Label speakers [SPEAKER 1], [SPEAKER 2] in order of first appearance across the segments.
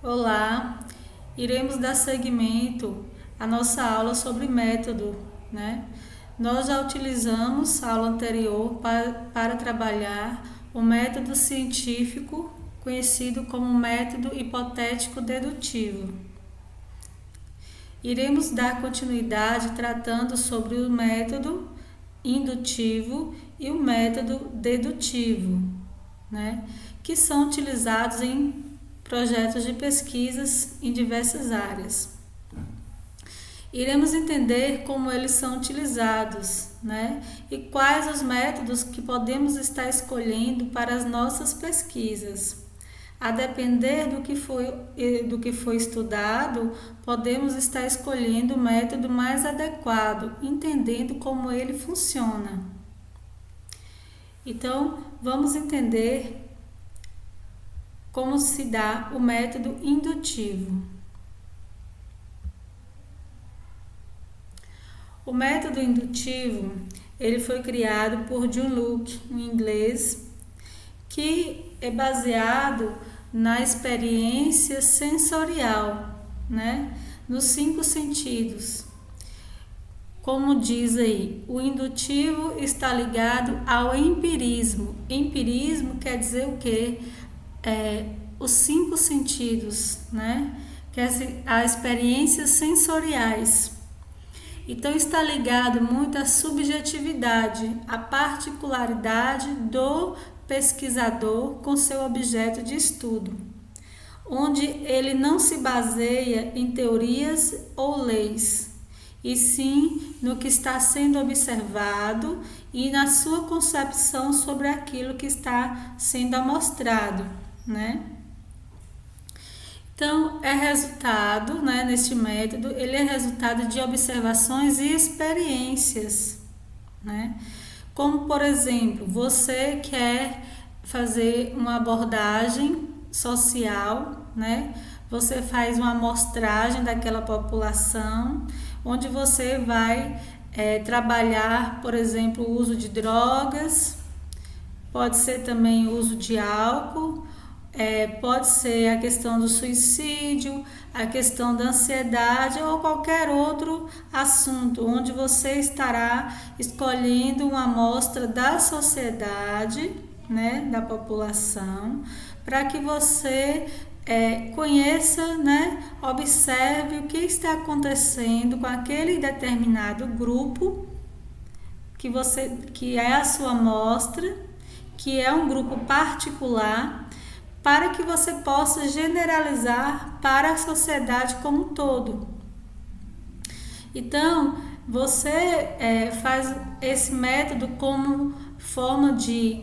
[SPEAKER 1] Olá, iremos dar seguimento à nossa aula sobre método, né? Nós já utilizamos a aula anterior para trabalhar o método científico, conhecido como método hipotético dedutivo. Iremos dar continuidade tratando sobre o método indutivo e o método dedutivo, né? Que são utilizados em projetos de pesquisas em diversas áreas. Iremos entender como eles são utilizados, né? E quais os métodos que podemos estar escolhendo para as nossas pesquisas. A depender do que foi estudado, podemos estar escolhendo o método mais adequado, entendendo como ele funciona. Então, vamos entender como se dá o método indutivo. O método indutivo, ele foi criado por John Locke, um inglês, que é baseado na experiência sensorial, né? Nos 5 sentidos. Como diz aí, o indutivo está ligado ao empirismo. Empirismo quer dizer o quê? Os 5 sentidos, né? Que é as experiências sensoriais. Então está ligado muito à subjetividade, à particularidade do pesquisador com seu objeto de estudo, onde ele não se baseia em teorias ou leis, e sim no que está sendo observado e na sua concepção sobre aquilo que está sendo amostrado, né? Então, é resultado, né, neste método, ele é resultado de observações e experiências, né? Como, por exemplo, você quer fazer uma abordagem social, né? Você faz uma amostragem daquela população, onde você vai trabalhar, por exemplo, o uso de drogas, pode ser também o uso de álcool, pode ser a questão do suicídio, a questão da ansiedade ou qualquer outro assunto, onde você estará escolhendo uma amostra da sociedade, né, da população, para que você conheça, né, observe o que está acontecendo com aquele determinado grupo que é a sua amostra, que é um grupo particular, para que você possa generalizar para a sociedade como um todo. Então, você faz esse método como forma de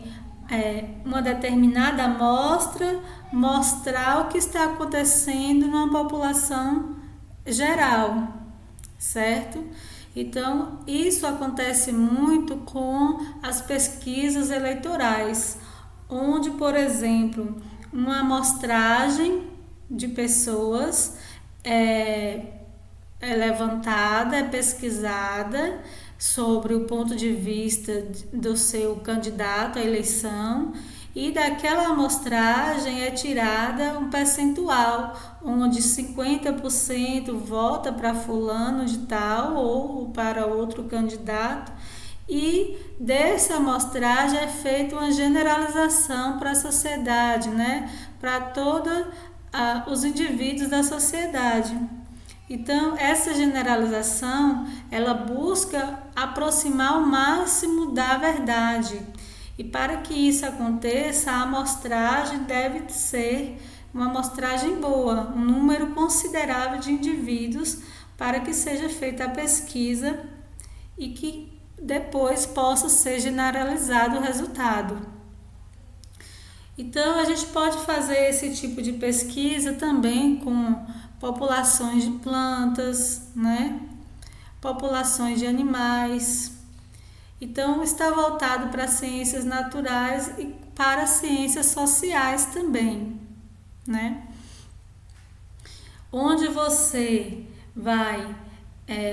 [SPEAKER 1] uma determinada amostra mostrar o que está acontecendo numa população geral, certo? Então, isso acontece muito com as pesquisas eleitorais, onde, por exemplo, uma amostragem de pessoas é levantada, é pesquisada sobre o ponto de vista do seu candidato à eleição, e daquela amostragem é tirada um percentual, onde 50% volta para fulano de tal ou para outro candidato, e dessa amostragem é feita uma generalização para a sociedade, né? Para todos os indivíduos da sociedade. Então, essa generalização, ela busca aproximar o máximo da verdade. E para que isso aconteça, a amostragem deve ser uma amostragem boa, um número considerável de indivíduos, para que seja feita a pesquisa e que depois possa ser generalizado o resultado. Então, a gente pode fazer esse tipo de pesquisa também com populações de plantas, né? Populações de animais. Então, está voltado para ciências naturais e para ciências sociais também, né? Onde você vai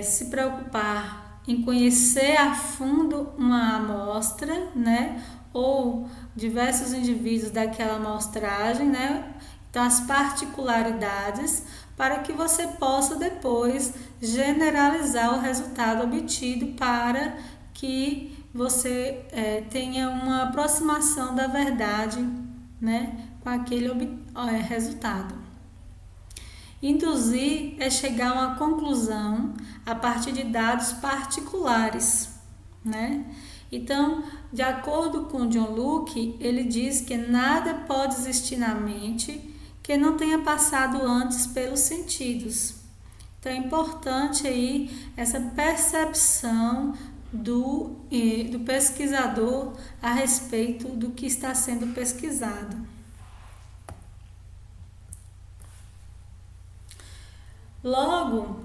[SPEAKER 1] se preocupar em conhecer a fundo uma amostra, né? Ou diversos indivíduos daquela amostragem, né? das particularidades para que você possa depois generalizar o resultado obtido para que você tenha uma aproximação da verdade, né, com aquele resultado. Induzir é chegar a uma conclusão a partir de dados particulares, né? Então, de acordo com John Locke, ele diz que nada pode existir na mente que não tenha passado antes pelos sentidos. Então, é importante aí essa percepção do pesquisador a respeito do que está sendo pesquisado. Logo,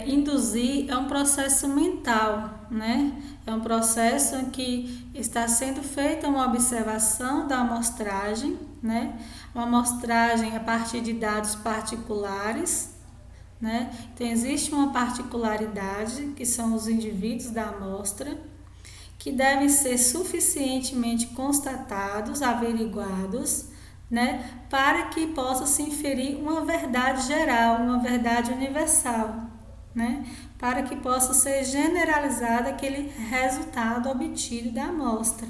[SPEAKER 1] induzir é um processo mental, né? É um processo em que está sendo feita uma observação da amostragem, né? Uma amostragem a partir de dados particulares, né? Então, existe uma particularidade, que são os indivíduos da amostra, que devem ser suficientemente constatados, averiguados, né, para que possa se inferir uma verdade geral, uma verdade universal, né, para que possa ser generalizado aquele resultado obtido da amostra.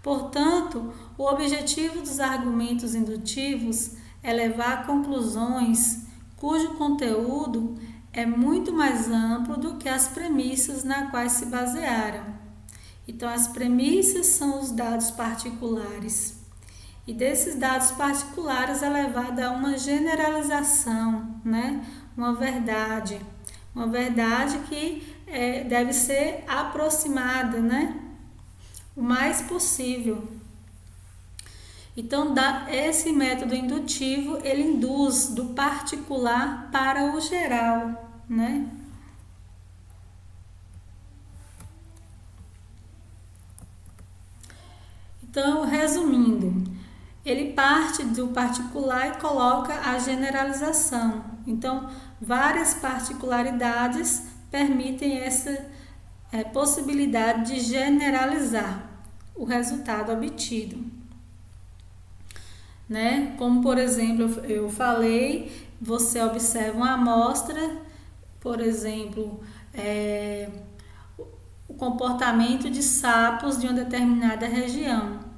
[SPEAKER 1] Portanto, o objetivo dos argumentos indutivos é levar a conclusões cujo conteúdo é muito mais amplo do que as premissas nas quais se basearam. Então, as premissas são os dados particulares. E desses dados particulares é levada a uma generalização, né? Uma verdade que deve ser aproximada, né? O mais possível. Então, esse método indutivo, ele induz do particular para o geral, né? Então, resumindo, ele parte do particular e coloca a generalização. Então, várias particularidades permitem essa possibilidade de generalizar o resultado obtido, né? Como, por exemplo, eu falei, você observa uma amostra, por exemplo, o comportamento de sapos de uma determinada região.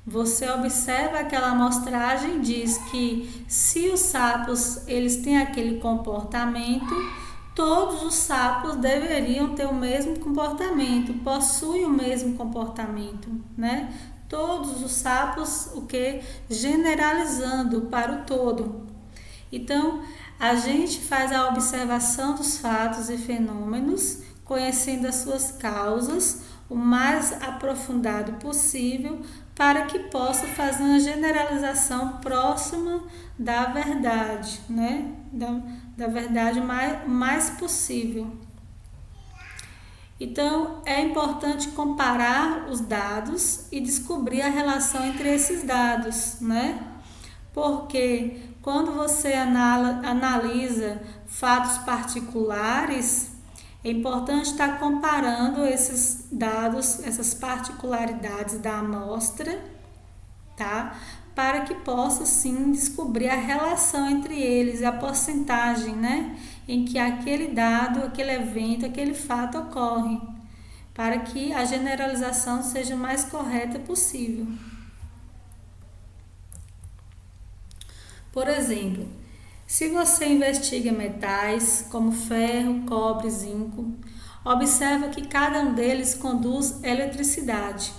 [SPEAKER 1] Você observa aquela amostragem e diz que se os sapos eles têm aquele comportamento, todos os sapos deveriam ter o mesmo comportamento, possuem o mesmo comportamento, né? Todos os sapos, generalizando para o todo. Então, a gente faz a observação dos fatos e fenômenos, conhecendo as suas causas, o mais aprofundado possível, para que possa fazer uma generalização próxima da verdade, né? Da verdade mais possível. Então, é importante comparar os dados e descobrir a relação entre esses dados, né? Porque quando você analisa fatos particulares, é importante estar comparando esses dados, essas particularidades da amostra, tá? Para que possa, sim, descobrir a relação entre eles, a porcentagem, né? Em que aquele dado, aquele evento, aquele fato ocorre, para que a generalização seja o mais correta possível. Por exemplo, se você investiga metais como ferro, cobre, zinco, observa que cada um deles conduz eletricidade.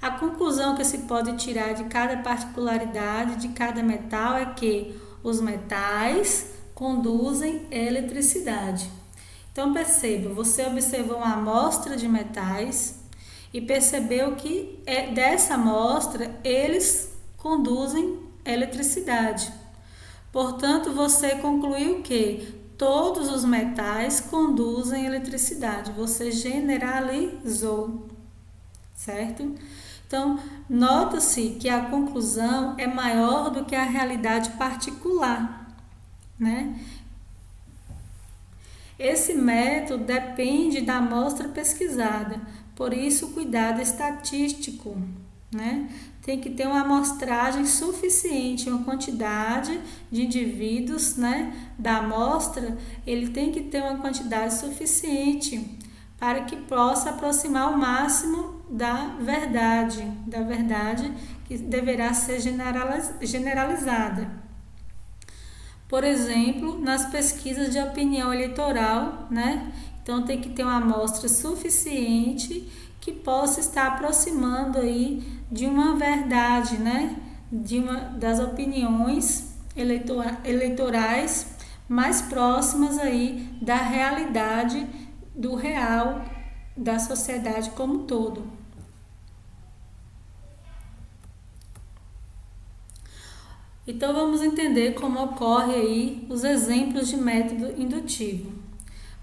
[SPEAKER 1] A conclusão que se pode tirar de cada particularidade de cada metal é que os metais conduzem eletricidade. Então perceba, você observou uma amostra de metais e percebeu que dessa amostra eles conduzem eletricidade. Portanto, você concluiu que todos os metais conduzem eletricidade. Você generalizou, certo? Então, nota-se que a conclusão é maior do que a realidade particular, né? Esse método depende da amostra pesquisada, por isso o cuidado estatístico, né? Tem que ter uma amostragem suficiente, uma quantidade de indivíduos, né, da amostra, ele tem que ter uma quantidade suficiente para que possa aproximar ao máximo da verdade que deverá ser generalizada. Por exemplo, nas pesquisas de opinião eleitoral, né? Então tem que ter uma amostra suficiente que possa estar aproximando aí de uma verdade, né? Das opiniões eleitorais mais próximas aí da realidade, do real da sociedade como um todo. Então vamos entender como ocorre aí os exemplos de método indutivo.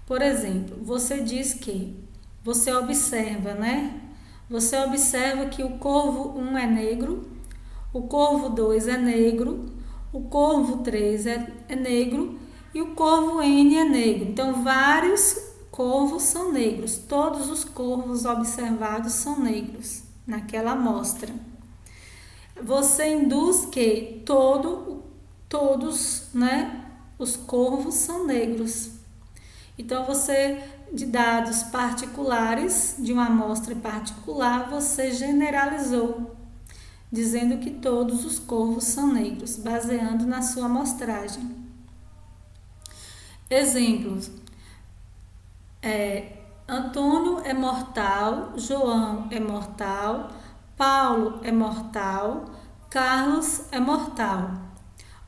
[SPEAKER 1] Por exemplo, você diz que você observa, né? Você observa que o corvo 1 é negro, o corvo 2 é negro, o corvo 3 é negro e o corvo N é negro. Então, vários corvos são negros. Todos os corvos observados são negros naquela amostra. Você induz que todos, né, os corvos são negros. Então, de dados particulares, de uma amostra particular, você generalizou, dizendo que todos os corvos são negros, baseando na sua amostragem. Exemplos. Antônio é mortal, João é mortal, Paulo é mortal, Carlos é mortal.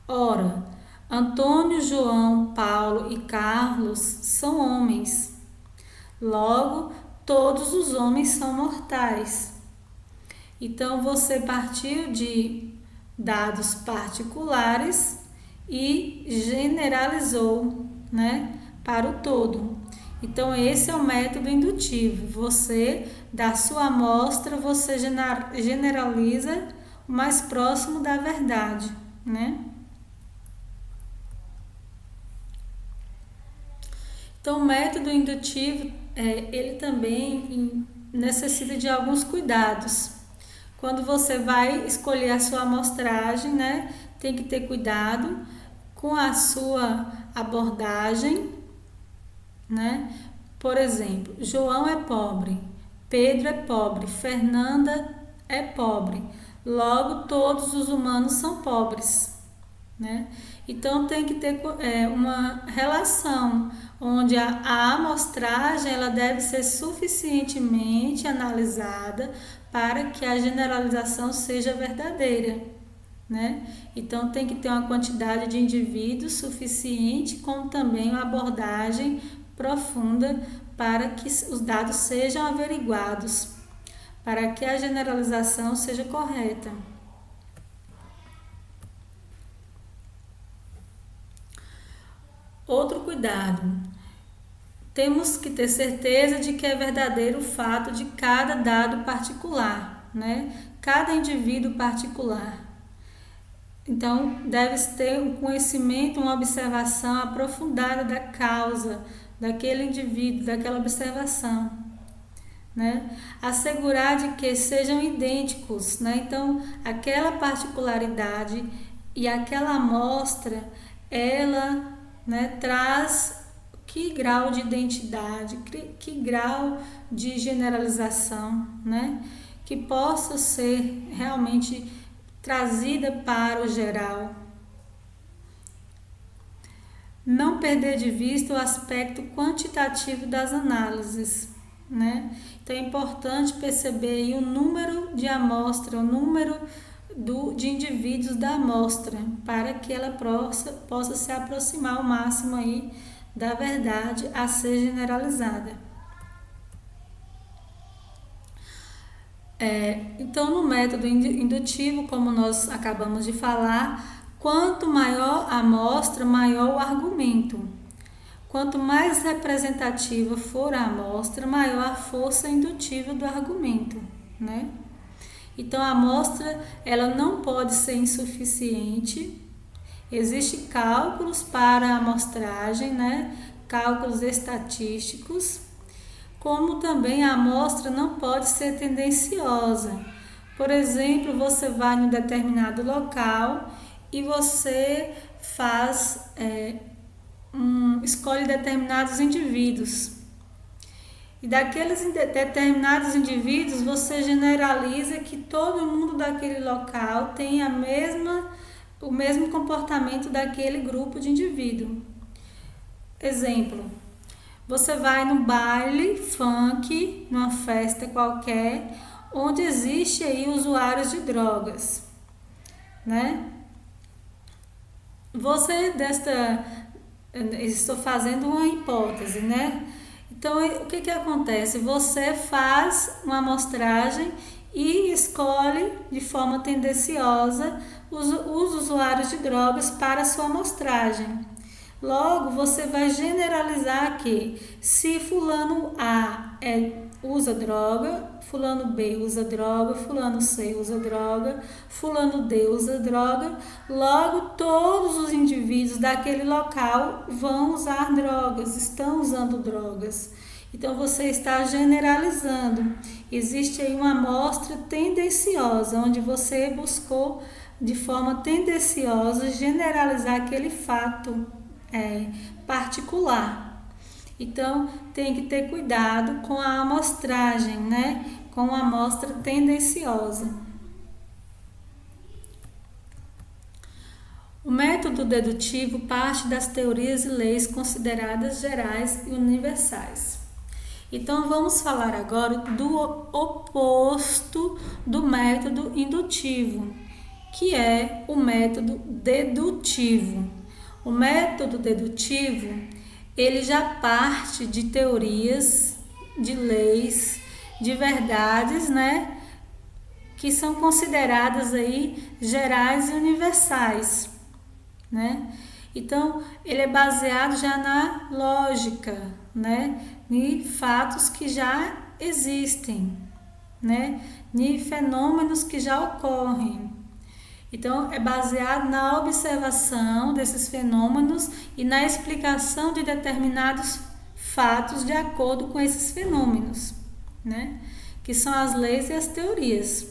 [SPEAKER 1] Ora, Antônio, João, Paulo e Carlos são homens. Logo, todos os homens são mortais. Então, você partiu de dados particulares e generalizou, né, para o todo. Então, esse é o método indutivo. Você, da sua amostra, você generaliza o mais próximo da verdade, né? Então, o método indutivo, ele também necessita de alguns cuidados. Quando você vai escolher a sua amostragem, né, tem que ter cuidado com a sua abordagem, né? Por exemplo, João é pobre, Pedro é pobre, Fernanda é pobre. Logo, todos os humanos são pobres, né? Então, tem que ter uma relação onde a amostragem ela deve ser suficientemente analisada para que a generalização seja verdadeira, né? Então, tem que ter uma quantidade de indivíduos suficiente, como também uma abordagem profunda para que os dados sejam averiguados, para que a generalização seja correta. Outro cuidado, temos que ter certeza de que é verdadeiro o fato de cada dado particular, né? Cada indivíduo particular. Então, deve-se ter um conhecimento, uma observação aprofundada da causa daquele indivíduo, daquela observação, né? Assegurar de que sejam idênticos, né? Então, aquela particularidade e aquela amostra, ela, né, traz que grau de identidade, que grau de generalização, né, que possa ser realmente trazida para o geral. Não perder de vista o aspecto quantitativo das análises, né? Então é importante perceber aí o número de amostra, o número de indivíduos da amostra, para que ela possa se aproximar ao máximo aí da verdade a ser generalizada. Então, no método indutivo, como nós acabamos de falar, quanto maior a amostra, maior o argumento. Quanto mais representativa for a amostra, maior a força indutiva do argumento, né? Então, a amostra ela não pode ser insuficiente. Existem cálculos para a amostragem, né? Cálculos estatísticos, como também a amostra não pode ser tendenciosa, Por exemplo, você vai em um determinado local e você escolhe determinados indivíduos. E daqueles determinados indivíduos, você generaliza que todo mundo daquele local tem o mesmo comportamento daquele grupo de indivíduo. Exemplo, você vai num baile funk, numa festa qualquer, onde existe aí usuários de drogas, né? Estou fazendo uma hipótese, né? Então, o que acontece? Você faz uma amostragem e escolhe de forma tendenciosa os usuários de drogas para a sua amostragem. Logo, você vai generalizar que se fulano A usa droga, fulano B usa droga, fulano C usa droga, fulano D usa droga, logo todos os indivíduos daquele local vão usar drogas, estão usando drogas. Então você está generalizando. Existe aí uma amostra tendenciosa, onde você buscou de forma tendenciosa generalizar aquele fato particular. Então, tem que ter cuidado com a amostragem, né? Com a amostra tendenciosa. O método dedutivo parte das teorias e leis consideradas gerais e universais. Então, vamos falar agora do oposto do método indutivo, que é o método dedutivo. O método dedutivo, ele já parte de teorias, de leis, de verdades, né, que são consideradas aí gerais e universais, né? Então, ele é baseado já na lógica, né, em fatos que já existem, né, em fenômenos que já ocorrem. Então, é baseado na observação desses fenômenos e na explicação de determinados fatos de acordo com esses fenômenos, né? Que são as leis e as teorias.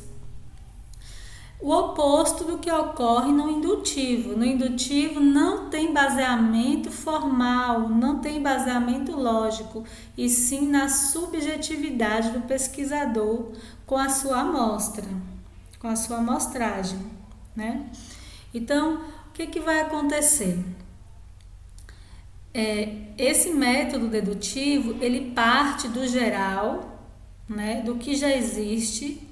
[SPEAKER 1] O oposto do que ocorre no indutivo. No indutivo não tem baseamento formal, não tem baseamento lógico, e sim na subjetividade do pesquisador com a sua amostra, com a sua amostragem, né? Então, o que vai acontecer? Esse método dedutivo, ele parte do geral, né, do que já existe,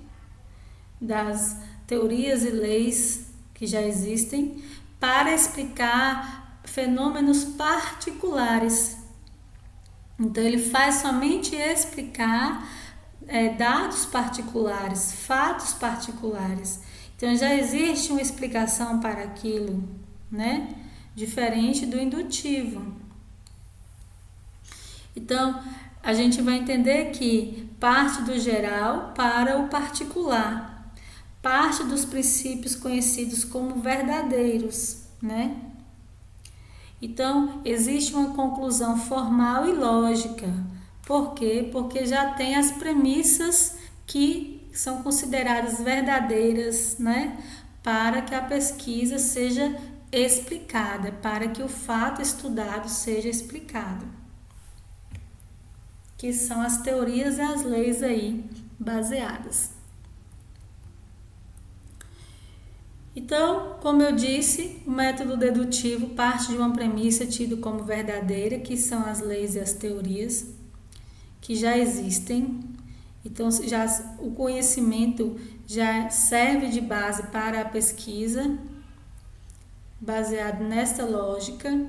[SPEAKER 1] das teorias e leis que já existem, para explicar fenômenos particulares. Então, ele faz somente explicar dados particulares, fatos particulares. Então, já existe uma explicação para aquilo, né? Diferente do indutivo. Então, a gente vai entender que parte do geral para o particular, parte dos princípios conhecidos como verdadeiros, né? Então, existe uma conclusão formal e lógica. Por quê? Porque já tem as premissas que são consideradas verdadeiras, né? Para que a pesquisa seja explicada, para que o fato estudado seja explicado. Que são as teorias e as leis aí baseadas. Então, como eu disse, o método dedutivo parte de uma premissa tida como verdadeira, que são as leis e as teorias, que já existem. Então, o conhecimento já serve de base para a pesquisa, baseado nesta lógica.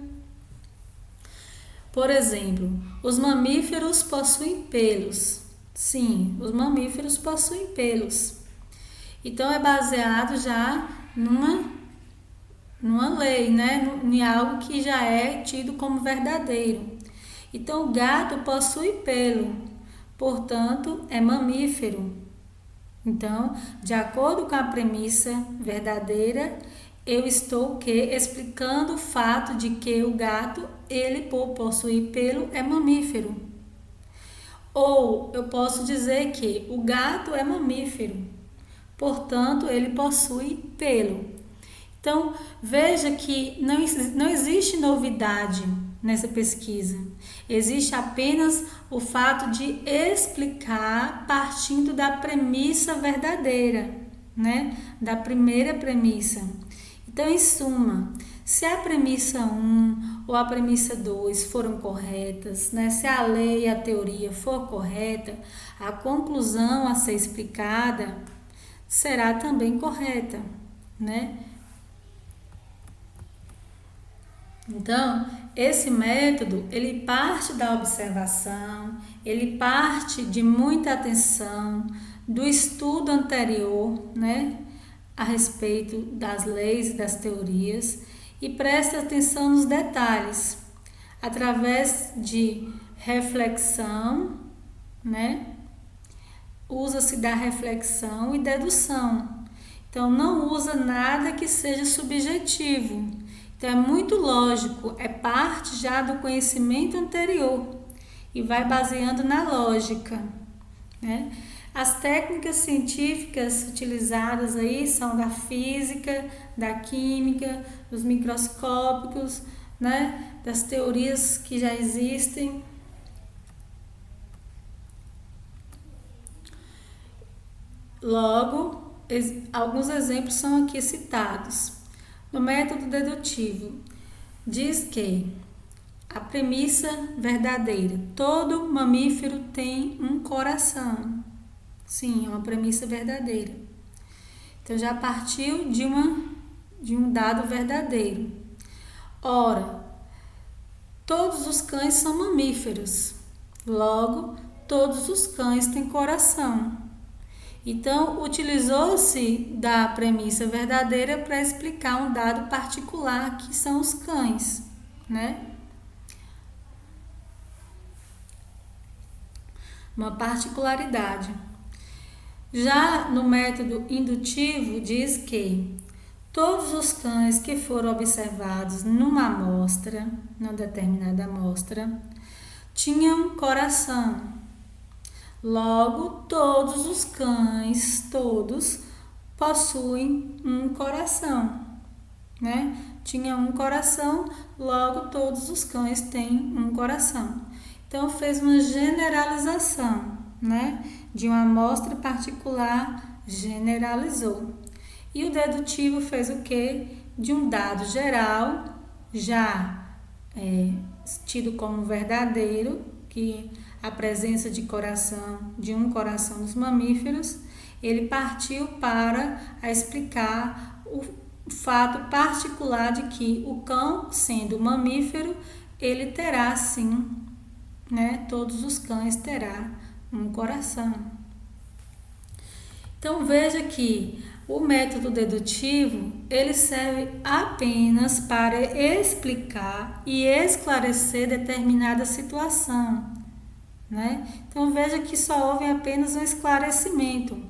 [SPEAKER 1] Por exemplo, os mamíferos possuem pelos. Sim, os mamíferos possuem pelos. Então, é baseado já numa lei, né? Em algo que já é tido como verdadeiro. Então, o gato possui pelo, portanto, é mamífero. Então, de acordo com a premissa verdadeira, eu estou explicando o fato de que o gato, ele por possuir pelo, é mamífero. Ou eu posso dizer que o gato é mamífero, portanto, ele possui pelo. Então, veja que não existe novidade nessa pesquisa. Existe apenas o fato de explicar partindo da premissa verdadeira, né? Da primeira premissa. Então, em suma, se a premissa 1 ou a premissa 2 foram corretas, né? Se a lei e a teoria for correta, a conclusão a ser explicada será também correta, né? Então, esse método, ele parte da observação, ele parte de muita atenção, do estudo anterior, né, a respeito das leis e das teorias, e presta atenção nos detalhes, através de reflexão, né, usa-se da reflexão e dedução. Então, não usa nada que seja subjetivo. Então, é muito lógico, é parte já do conhecimento anterior e vai baseando na lógica, né? As técnicas científicas utilizadas aí são da física, da química, dos microscópicos, né? Das teorias que já existem. Logo, alguns exemplos são aqui citados. No método dedutivo, diz que a premissa verdadeira, todo mamífero tem um coração. Sim, é uma premissa verdadeira. Então, já partiu de um dado verdadeiro. Ora, todos os cães são mamíferos. Logo, todos os cães têm coração. Então, utilizou-se da premissa verdadeira para explicar um dado particular, que são os cães, né? Uma particularidade. Já no método indutivo, diz que todos os cães que foram observados numa amostra, numa determinada amostra, tinham coração. Logo, todos os cães, todos, possuem um coração, né? Tinha um coração, logo todos os cães têm um coração. Então, fez uma generalização, né? De uma amostra particular, generalizou. E o dedutivo fez o quê? De um dado geral, já tido como verdadeiro, que a presença de um coração nos mamíferos, ele partiu para explicar o fato particular de que o cão, sendo mamífero, ele terá sim, né? Todos os cães terão um coração. Então, veja que o método dedutivo, ele serve apenas para explicar e esclarecer determinada situação, né? Então, veja que só houve apenas um esclarecimento,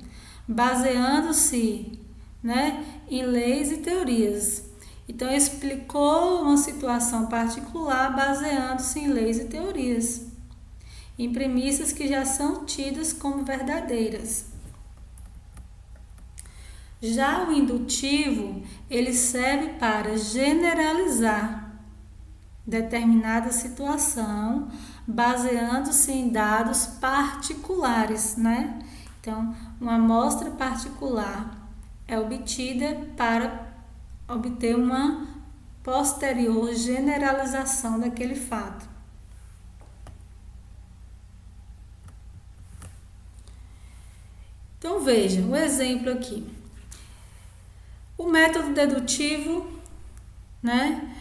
[SPEAKER 1] baseando-se, né, em leis e teorias. Então, explicou uma situação particular baseando-se em leis e teorias, em premissas que já são tidas como verdadeiras. Já o indutivo, ele serve para generalizar determinada situação, baseando-se em dados particulares, né? Então, uma amostra particular é obtida para obter uma posterior generalização daquele fato. Então, veja um exemplo aqui. O método dedutivo, né?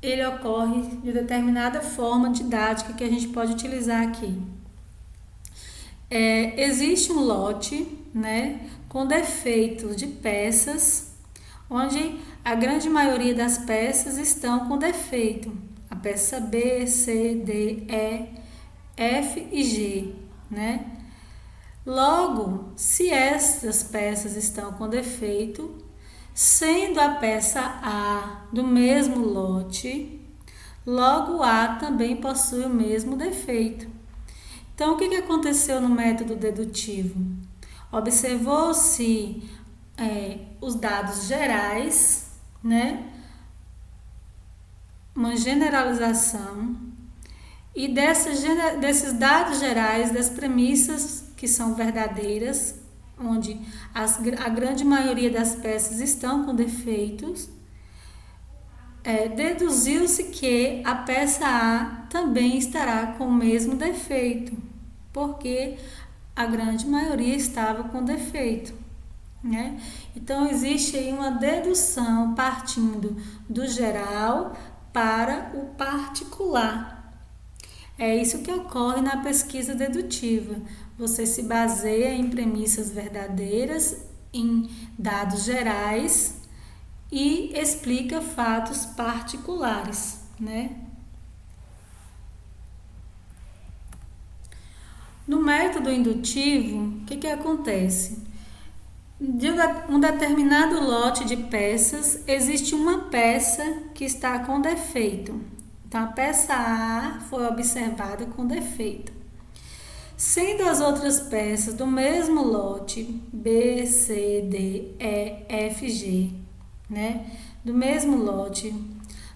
[SPEAKER 1] Ele ocorre de determinada forma didática que a gente pode utilizar aqui. Existe um lote, né, com defeitos de peças, onde a grande maioria das peças estão com defeito. A peça B, C, D, E, F e G, né? Logo, se essas peças estão com defeito, sendo a peça A do mesmo lote, logo A também possui o mesmo defeito. Então, o que aconteceu no método dedutivo? Observou-se os dados gerais, né? Uma generalização e desses dados gerais, das premissas que são verdadeiras, onde a grande maioria das peças estão com defeitos, deduziu-se que a peça A também estará com o mesmo defeito, porque a grande maioria estava com defeito, né? Então, existe aí uma dedução partindo do geral para o particular. É isso que ocorre na pesquisa dedutiva. Você se baseia em premissas verdadeiras, em dados gerais e explica fatos particulares, né? No método indutivo, o que acontece? De um determinado lote de peças, existe uma peça que está com defeito. Então, a peça A foi observada com defeito. Sendo as outras peças do mesmo lote, B, C, D, E, F, G, né? Do mesmo lote,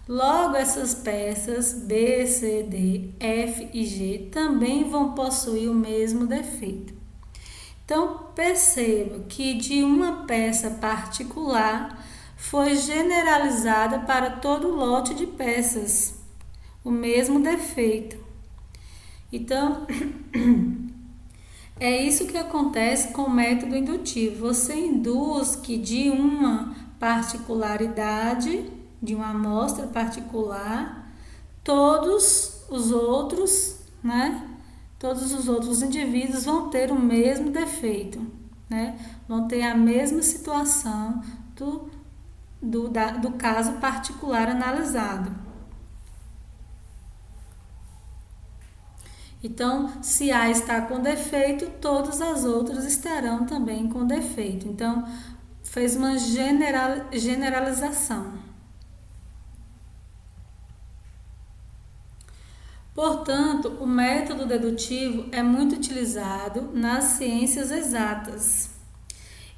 [SPEAKER 1] logo essas peças B, C, D, F e G também vão possuir o mesmo defeito. Então, perceba que de uma peça particular foi generalizada para todo o lote de peças o mesmo defeito. Então, é isso que acontece com o método indutivo. Você induz que de uma particularidade, de uma amostra particular, todos os outros, né? Todos os outros indivíduos vão ter o mesmo defeito, né? Vão ter a mesma situação do caso particular analisado. Então, se A está com defeito, todas as outras estarão também com defeito. Então, fez uma generalização. Portanto, o método dedutivo é muito utilizado nas ciências exatas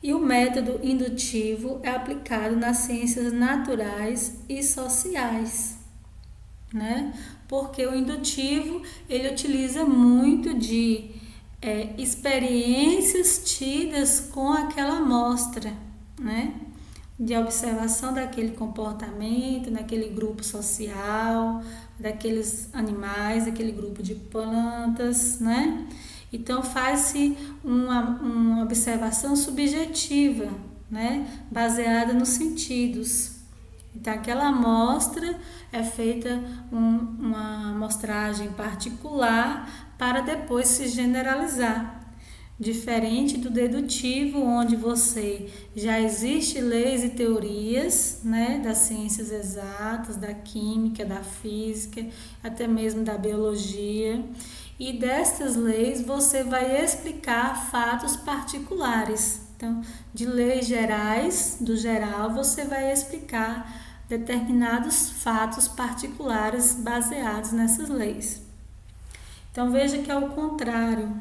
[SPEAKER 1] e o método indutivo é aplicado nas ciências naturais e sociais, né? Porque o indutivo ele utiliza muito de experiências tidas com aquela amostra, né? De observação daquele comportamento, naquele grupo social, daqueles animais, daquele grupo de plantas, né? Então faz-se uma observação subjetiva, né? Baseada nos sentidos. Então aquela amostra é feita uma amostragem particular para depois se generalizar. Diferente do dedutivo, onde você já existe leis e teorias, né, das ciências exatas, da química, da física, até mesmo da biologia, e destas leis você vai explicar fatos particulares. Então, de leis gerais, do geral, você vai explicar determinados fatos particulares baseados nessas leis. Então, veja que é o contrário.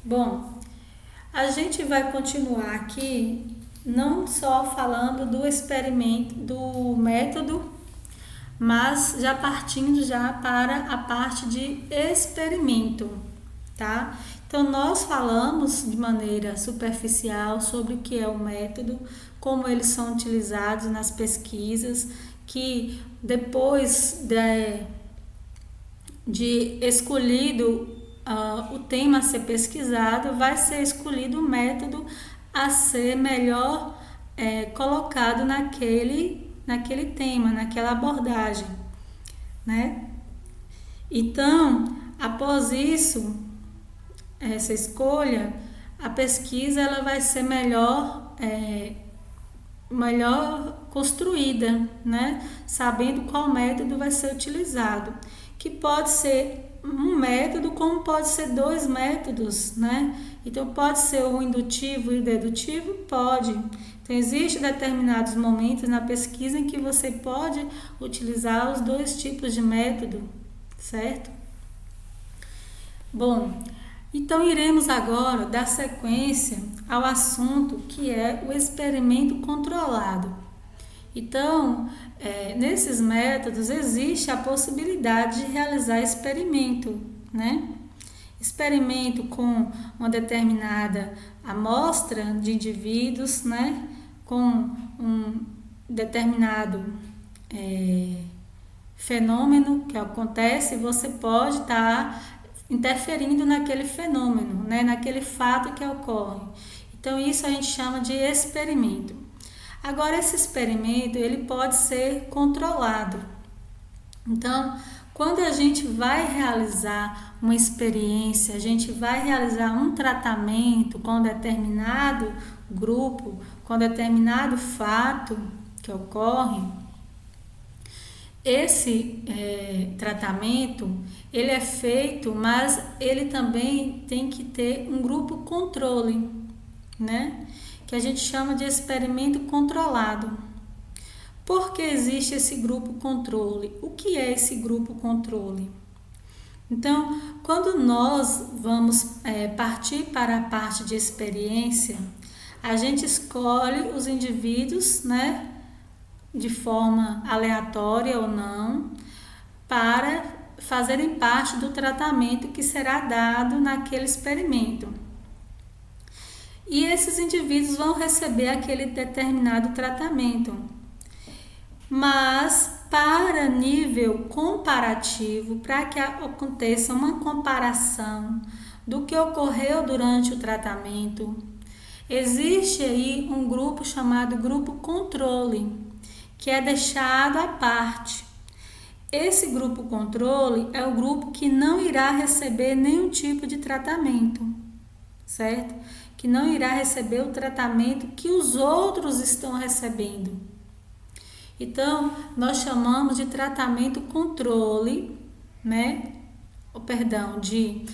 [SPEAKER 1] Bom, a gente vai continuar aqui não só falando do experimento, do método, mas já partindo já para a parte de experimento, tá? Então, nós falamos de maneira superficial sobre o que é o método, como eles são utilizados nas pesquisas, que depois de escolhido o tema a ser pesquisado, vai ser escolhido o método a ser melhor colocado naquele tema, naquela abordagem, né? Então, após isso, essa escolha, a pesquisa ela vai ser melhor construída, né? Sabendo qual método vai ser utilizado, que pode ser um método, como pode ser dois métodos, né? Então, pode ser o indutivo e o dedutivo? Pode. Então, existem determinados momentos na pesquisa em que você pode utilizar os dois tipos de método, certo? Bom, Então, iremos agora dar sequência ao assunto que é o experimento controlado. Então, nesses métodos existe a possibilidade de realizar experimento, né? Experimento com uma determinada amostra de indivíduos, né? Com um determinado fenômeno que acontece, você pode estar interferindo naquele fenômeno, né? Naquele fato que ocorre. Então, isso a gente chama de experimento. Agora, esse experimento ele pode ser controlado. Então, quando a gente vai realizar uma experiência, a gente vai realizar um tratamento com determinado grupo, com determinado fato que ocorre, esse tratamento ele é feito, mas ele também tem que ter um grupo controle, né? Que a gente chama de experimento controlado. Por que existe esse grupo controle? O que é esse grupo controle? Então, quando nós vamos partir para a parte de experiência, a gente escolhe os indivíduos, né, de forma aleatória ou não, para fazerem parte do tratamento que será dado naquele experimento. E esses indivíduos vão receber aquele determinado tratamento. Mas para nível comparativo, para que aconteça uma comparação do que ocorreu durante o tratamento, existe aí um grupo chamado grupo controle, que é deixado à parte. Esse grupo controle é o grupo que não irá receber nenhum tipo de tratamento, certo? Que não irá receber o tratamento que os outros estão recebendo. Então, nós chamamos de tratamento controle, né? De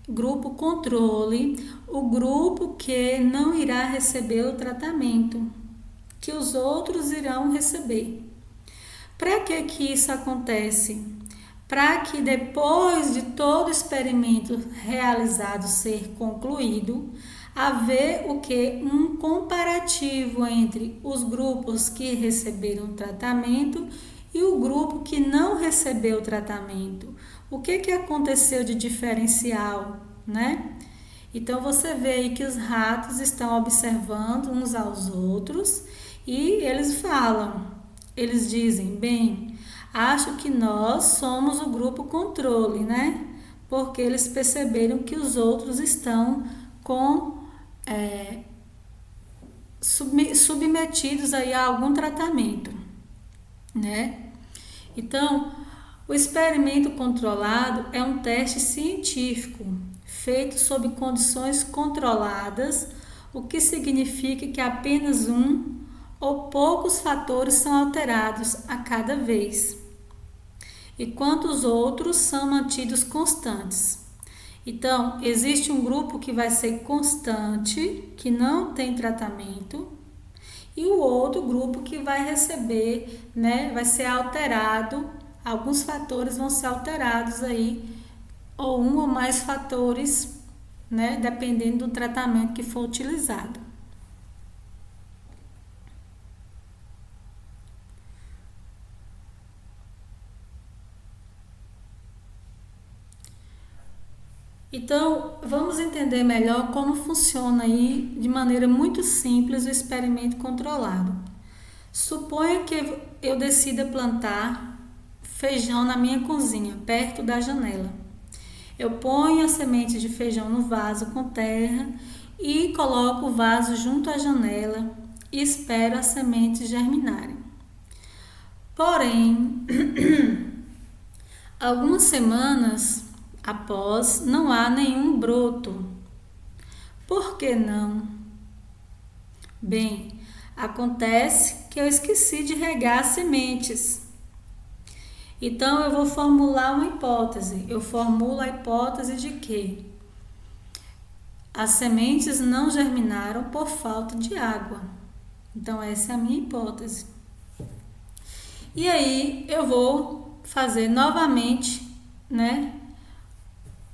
[SPEAKER 1] grupo controle, o grupo que não irá receber o tratamento, que os outros irão receber. Para que isso acontece? Para que depois de todo o experimento realizado ser concluído, haver o que? Um comparativo entre os grupos que receberam tratamento e o grupo que não recebeu o tratamento. O que aconteceu de diferencial, né? Então, você vê aí que os ratos estão observando uns aos outros e eles dizem, bem, acho que nós somos o grupo controle, né? Porque eles perceberam que os outros estão submetidos aí a algum tratamento, né? Então, o experimento controlado é um teste científico feito sob condições controladas, o que significa que apenas um ou poucos fatores são alterados a cada vez, enquanto os outros são mantidos constantes. Então, existe um grupo que vai ser constante, que não tem tratamento, e o outro grupo que vai receber, né, vai ser alterado, alguns fatores vão ser alterados aí, ou um ou mais fatores, né, dependendo do tratamento que for utilizado. Então, vamos entender melhor como funciona aí, de maneira muito simples, o experimento controlado. Suponha que eu decida plantar feijão na minha cozinha, perto da janela. Eu ponho a semente de feijão no vaso com terra e coloco o vaso junto à janela e espero as sementes germinarem. Porém, algumas semanas após, não há nenhum broto. Por que não? Bem, acontece que eu esqueci de regar as sementes. Então, eu vou formular uma hipótese. Eu formulo a hipótese de que as sementes não germinaram por falta de água. Então, essa é a minha hipótese. E aí, eu vou fazer novamente, né,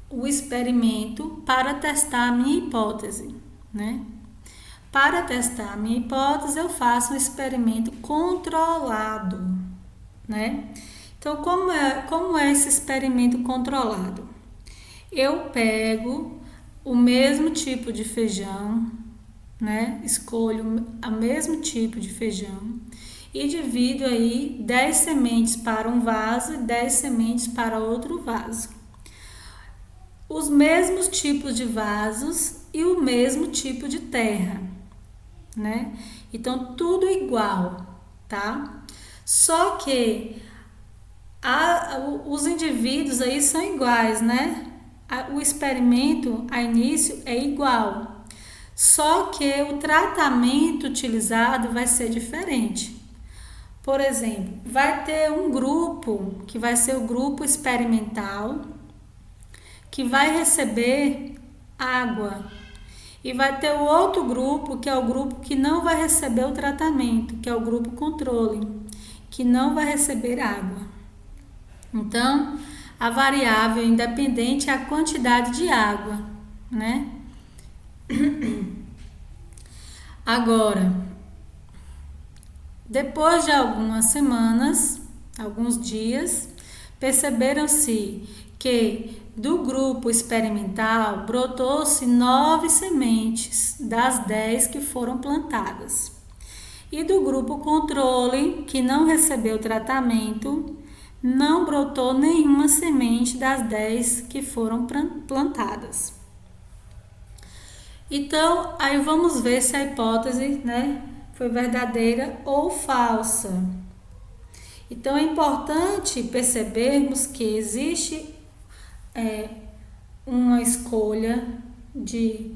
[SPEAKER 1] o experimento para testar a minha hipótese, né? Para testar a minha hipótese, eu faço um experimento controlado, né? Então, como é esse experimento controlado? Eu pego o mesmo tipo de feijão, né? Escolho o mesmo tipo de feijão e divido aí 10 sementes para um vaso e 10 sementes para outro vaso. Os mesmos tipos de vasos e o mesmo tipo de terra, né? Então, tudo igual, tá? Só que os indivíduos aí são iguais, né? O experimento a início é igual, só que o tratamento utilizado vai ser diferente. Por exemplo, vai ter um grupo que vai ser o grupo experimental que vai receber água e vai ter o outro grupo que é o grupo que não vai receber o tratamento, que é o grupo controle, que não vai receber água. Então, a variável independente é a quantidade de água, né? Agora, depois de algumas semanas, alguns dias, perceberam-se que do grupo experimental brotou-se 9 sementes das 10 que foram plantadas. E do grupo controle, que não recebeu tratamento, não brotou nenhuma semente das 10 que foram plantadas. Então, aí vamos ver se a hipótese, né, foi verdadeira ou falsa. Então, é importante percebermos que existe uma escolha de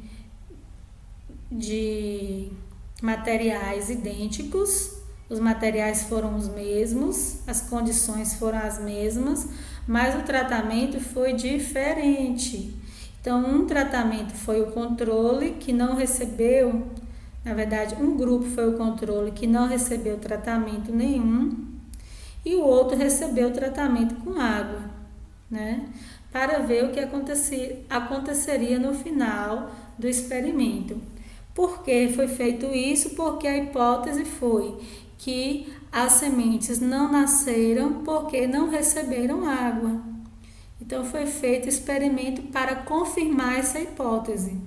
[SPEAKER 1] materiais idênticos, os materiais foram os mesmos, as condições foram as mesmas, mas o tratamento foi diferente. Então, um tratamento foi o controle, que não recebeu, na verdade, um grupo foi o controle, que não recebeu tratamento nenhum, e o outro recebeu tratamento com água, né? Para ver o que aconteceria no final do experimento. Por que foi feito isso? Porque a hipótese foi que as sementes não nasceram porque não receberam água. Então, foi feito experimento para confirmar essa hipótese.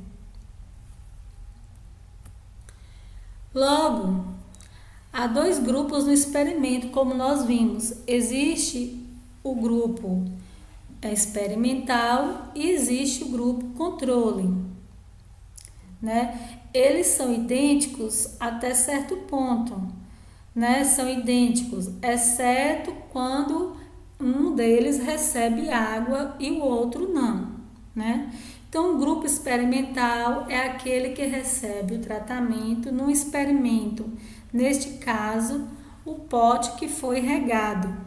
[SPEAKER 1] Logo, há 2 grupos no experimento, como nós vimos. Existe o grupo experimental e existe o grupo controle, né? Eles são idênticos até certo ponto, né? São idênticos, exceto quando um deles recebe água e o outro não, né? Então, o grupo experimental é aquele que recebe o tratamento no experimento. Neste caso, o pote que foi regado.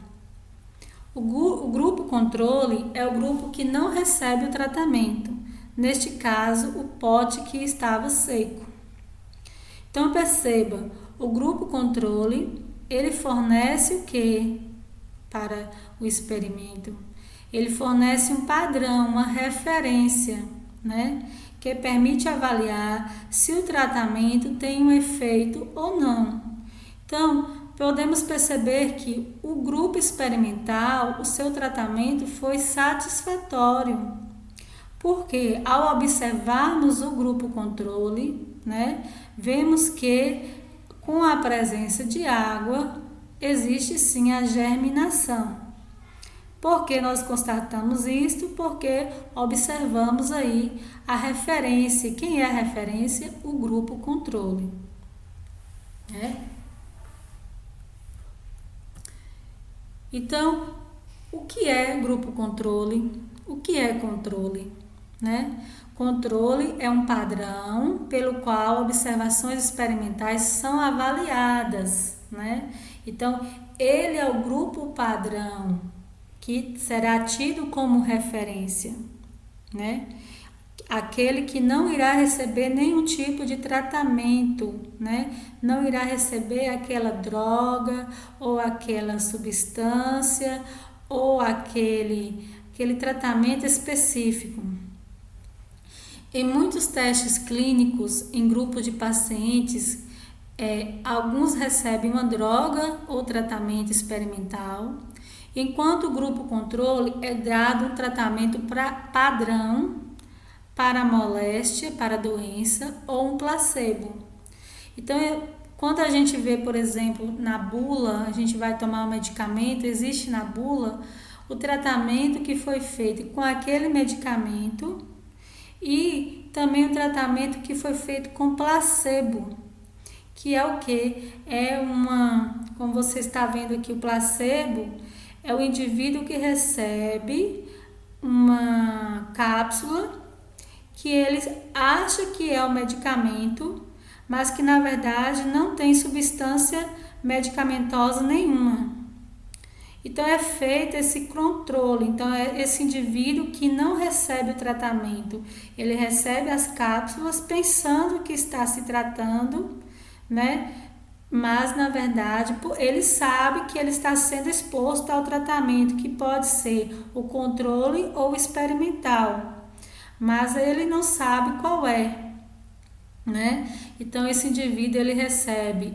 [SPEAKER 1] O grupo controle é o grupo que não recebe o tratamento. Neste caso, o pote que estava seco. Então, perceba, o grupo controle, ele fornece o que para o experimento? Ele fornece um padrão, uma referência, né? Que permite avaliar se o tratamento tem um efeito ou não. Então, podemos perceber que o grupo experimental, o seu tratamento foi satisfatório, porque ao observarmos o grupo controle, né, vemos que com a presença de água existe sim a germinação. Por que nós constatamos isto? Porque observamos aí a referência. Quem é a referência? O grupo controle, né? Então, o que é grupo controle? O que é controle, né? Controle é um padrão pelo qual observações experimentais são avaliadas, né? Então, ele é o grupo padrão que será tido como referência, né? Aquele que não irá receber nenhum tipo de tratamento, né? Não irá receber aquela droga ou aquela substância ou aquele aquele tratamento específico. Em muitos testes clínicos, em grupos de pacientes, alguns recebem uma droga ou tratamento experimental, enquanto o grupo controle é dado um tratamento padrão para a moléstia, para a doença ou um placebo. Então, quando a gente vê, por exemplo, na bula, a gente vai tomar um medicamento, existe na bula o tratamento que foi feito com aquele medicamento e também o tratamento que foi feito com placebo, que é o que? Como você está vendo aqui, o placebo é o indivíduo que recebe uma cápsula que ele acha que é o medicamento, mas que na verdade não tem substância medicamentosa nenhuma. Então é feito esse controle. Então é esse indivíduo que não recebe o tratamento, ele recebe as cápsulas pensando que está se tratando, né? Mas na verdade ele sabe que ele está sendo exposto ao tratamento, que pode ser o controle ou experimental, mas ele não sabe qual é, né? Então esse indivíduo ele recebe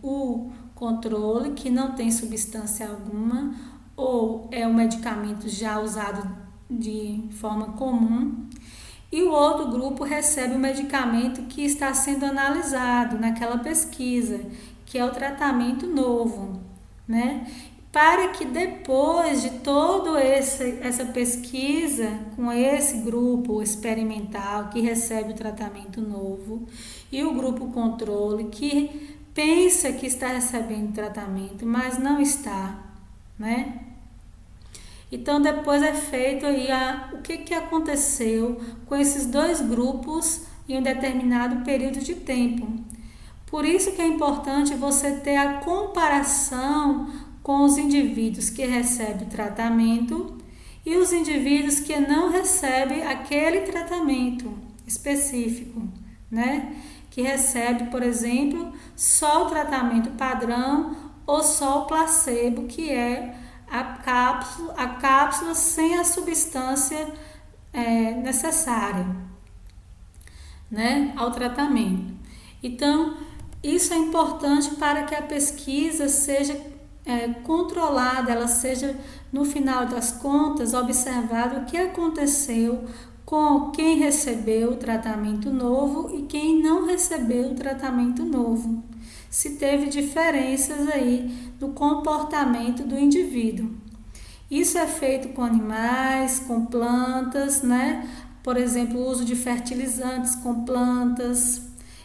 [SPEAKER 1] o controle, que não tem substância alguma, ou é um medicamento já usado de forma comum, e o outro grupo recebe o medicamento que está sendo analisado naquela pesquisa, que é o tratamento novo, né? Para que depois de toda essa pesquisa com esse grupo experimental que recebe o tratamento novo e o grupo controle que pensa que está recebendo tratamento, mas não está, né? Então depois é feito aí o que aconteceu com esses dois grupos em um determinado período de tempo. Por isso que é importante você ter a comparação com os indivíduos que recebem o tratamento e os indivíduos que não recebem aquele tratamento específico, né? Que recebe, por exemplo, só o tratamento padrão ou só o placebo, que é a cápsula sem a substância necessária, né, ao tratamento. Então, isso é importante para que a pesquisa seja controlada, ela seja, no final das contas, observado o que aconteceu com quem recebeu o tratamento novo e quem não recebeu o tratamento novo. Se teve diferenças aí no comportamento do indivíduo. Isso é feito com animais, com plantas, né? Por exemplo, o uso de fertilizantes com plantas.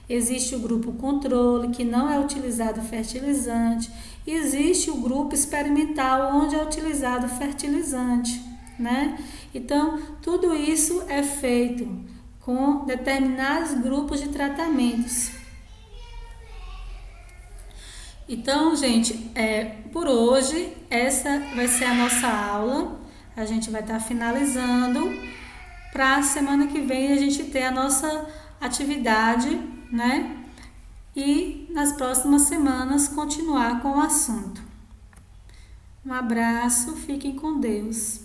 [SPEAKER 1] Existe o grupo controle, que não é utilizado fertilizante. Existe o grupo experimental, onde é utilizado fertilizante, né? Então, tudo isso é feito com determinados grupos de tratamentos. Então, gente, por hoje, essa vai ser a nossa aula. A gente vai estar finalizando para a semana que vem a gente ter a nossa atividade, né? E nas próximas semanas continuar com o assunto. Um abraço, fiquem com Deus.